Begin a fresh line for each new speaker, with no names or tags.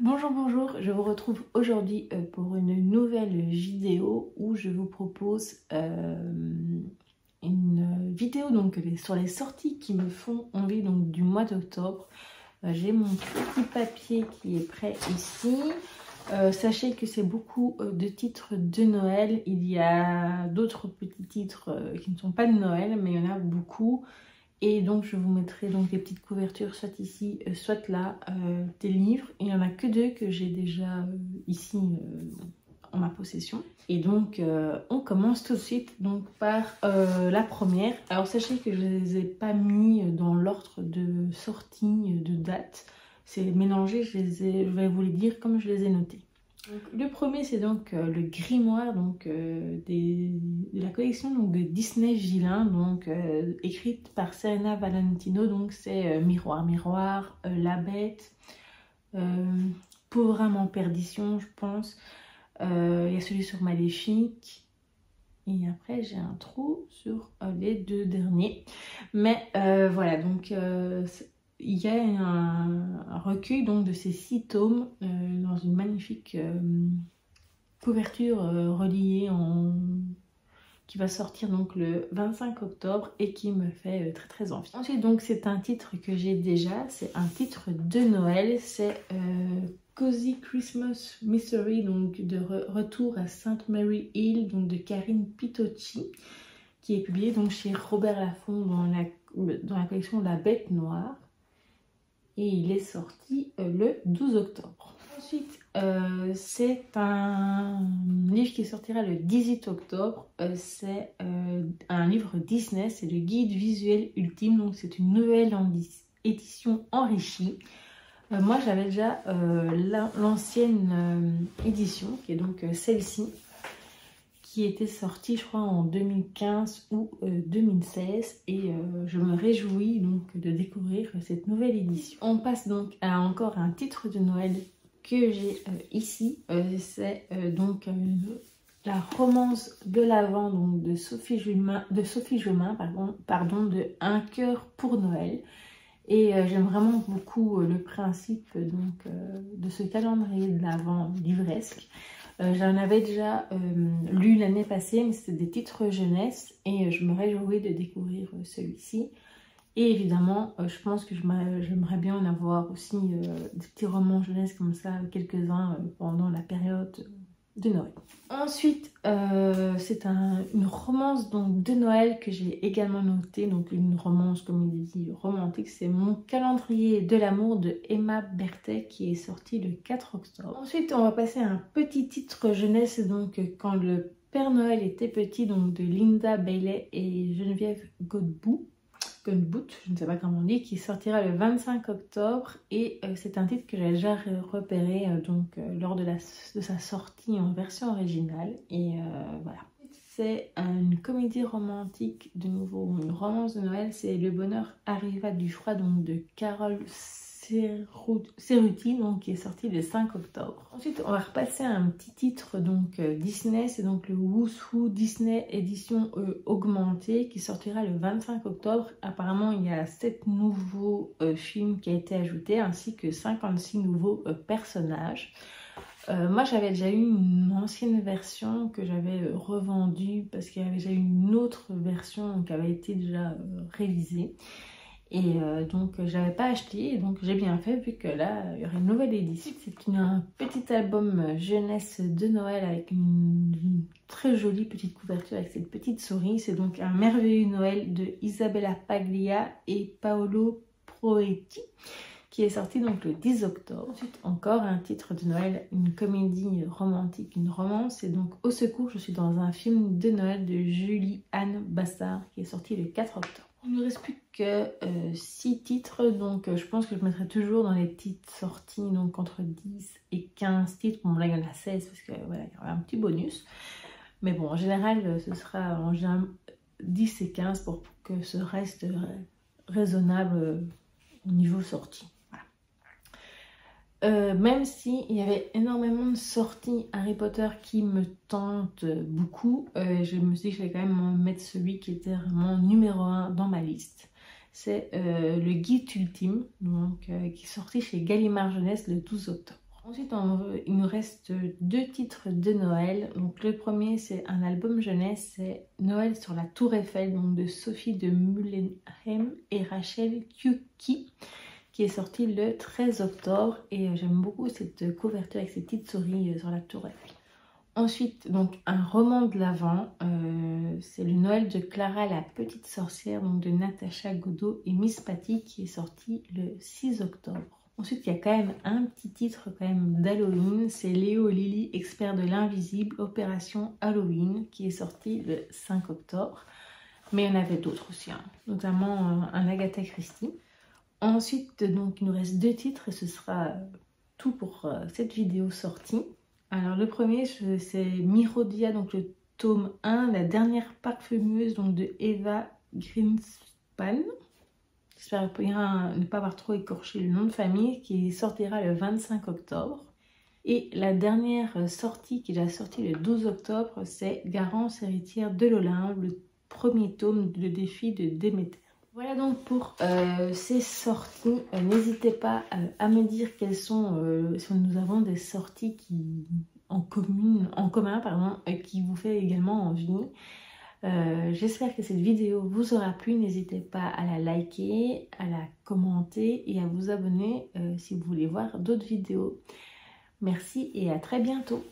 Bonjour, bonjour, je vous retrouve aujourd'hui pour une nouvelle vidéo où je vous propose une vidéo donc, sur les sorties qui me font envie donc, du mois d'octobre. J'ai mon petit papier qui est prêt ici. Sachez que c'est beaucoup de titres de Noël. Il y a d'autres petits titres qui ne sont pas de Noël, mais il y en a beaucoup. Et donc je vous mettrai donc des petites couvertures soit ici, soit là, des livres. Il n'y en a que deux que j'ai déjà ici en ma possession. Et donc on commence tout de suite donc, par la première. Alors sachez que je ne les ai pas mis dans l'ordre de sortie, de date. C'est mélangé, je vais vous les dire comme je les ai notés. Donc, le premier c'est donc le grimoire donc, de la collection donc, de Disney Vilain, donc écrite par Serena Valentino. Donc c'est Miroir, Miroir, La Bête, Pauvre âme en perdition je pense. Il y a celui sur Maléfique. Et après j'ai un trou sur les deux derniers. Mais voilà donc... il y a un recueil donc, de ces 6 tomes dans une magnifique couverture reliée qui va sortir donc le 25 octobre et qui me fait très très envie. Ensuite donc c'est un titre que j'ai déjà, c'est un titre de Noël, c'est Cozy Christmas Mystery, donc de retour à Sainte Mary Hill, donc de Karine Pitocci, qui est publié donc chez Robert Laffont dans la collection La Bête Noire. Et il est sorti le 12 octobre. Ensuite, c'est un livre qui sortira le 18 octobre. C'est un livre Disney, c'est le guide visuel ultime. Donc c'est une nouvelle édition enrichie. Moi j'avais déjà l'ancienne édition, qui est donc celle-ci, qui était sortie je crois en 2015 ou 2016 et je me réjouis donc de découvrir cette nouvelle édition. On passe donc à encore un titre de Noël que j'ai ici, c'est donc la romance de l'Avent donc de Sophie Jomain, de Un cœur pour Noël. Et j'aime vraiment beaucoup le principe donc, de ce calendrier de l'Avent livresque. J'en avais déjà lu l'année passée, mais c'était des titres jeunesse et je me réjouis de découvrir celui-ci. Et évidemment, je pense que j'aimerais bien en avoir aussi des petits romans jeunesse comme ça, quelques-uns pendant la période de Noël. Ensuite, c'est une romance donc, de Noël que j'ai également notée, donc une romance comme il dit romantique, c'est Mon calendrier de l'amour de Emma Berthet qui est sorti le 4 octobre. Ensuite, on va passer à un petit titre jeunesse, donc Quand le Père Noël était petit, donc de Linda Bailey et Geneviève Godbout, je ne sais pas comment on dit, qui sortira le 25 octobre et c'est un titre que j'ai déjà repéré lors de sa sortie en version originale et voilà. C'est une comédie romantique, de nouveau une romance de Noël, c'est Le bonheur arriva du froid donc de Carole Cerruti, donc qui est sorti le 5 octobre. Ensuite on va repasser à un petit titre donc Disney, c'est donc le Who's Who Disney édition augmentée qui sortira le 25 octobre. Apparemment il y a 7 nouveaux films qui ont été ajoutés ainsi que 56 nouveaux personnages. Moi j'avais déjà eu une ancienne version que j'avais revendue parce qu'il y avait déjà une autre version qui avait été déjà révisée. Et donc j'avais pas acheté, et donc j'ai bien fait vu que là il y aurait une nouvelle édition. C'est un petit album jeunesse de Noël avec une très jolie petite couverture avec cette petite souris. C'est donc Un merveilleux Noël de Isabella Paglia et Paolo Proetti qui est sorti donc le 10 octobre. Ensuite encore un titre de Noël, une comédie romantique, une romance, et donc Au secours, je suis dans un film de Noël de Julie-Anne Bassard qui est sorti le 4 octobre. Il ne reste plus que 6 titres, donc je pense que je mettrai toujours dans les petites sorties, donc entre 10 et 15 titres. Bon là il y en a 16 parce que voilà, il y aura un petit bonus. Mais bon, en général, ce sera en général 10 et 15 pour que ce reste raisonnable au niveau sortie. Même s'il y avait énormément de sorties Harry Potter qui me tentent beaucoup, je me suis dit que j'allais quand même mettre celui qui était vraiment numéro 1 dans ma liste. C'est le guide ultime, donc, qui est sorti chez Gallimard Jeunesse le 12 octobre. Ensuite, il nous reste 2 titres de Noël. Donc le premier, c'est un album jeunesse, c'est Noël sur la Tour Eiffel, donc de Sophie de Mullenheim et Rachel Kyuki, qui est sorti le 13 octobre. Et j'aime beaucoup cette couverture avec ces petites souris sur la Tour Eiffel. Ensuite, donc un roman de l'Avent, c'est le Noël de Clara la petite sorcière, donc de Natacha Godot et Miss Patty, qui est sorti le 6 octobre. Ensuite, il y a quand même un petit titre quand même d'Halloween, c'est Léo Lily, expert de l'invisible, Opération Halloween, qui est sorti le 5 octobre. Mais il y en avait d'autres aussi, hein, notamment un Agatha Christie. Ensuite, donc, il nous reste 2 titres et ce sera tout pour cette vidéo sortie. Alors le premier, c'est Mirodia, donc le tome 1, la dernière parfumeuse, donc de Eva Greenspan. J'espère ne pas avoir trop écorché le nom de famille, qui sortira le 25 octobre. Et la dernière sortie, qui est déjà sortie le 12 octobre, c'est Garance héritière de l'Olympe, le premier tome de défi de Déméter. Voilà donc pour ces sorties. N'hésitez pas à me dire quelles sont, si nous avons des sorties en commun, qui vous fait également envie. J'espère que cette vidéo vous aura plu. N'hésitez pas à la liker, à la commenter et à vous abonner si vous voulez voir d'autres vidéos. Merci et à très bientôt.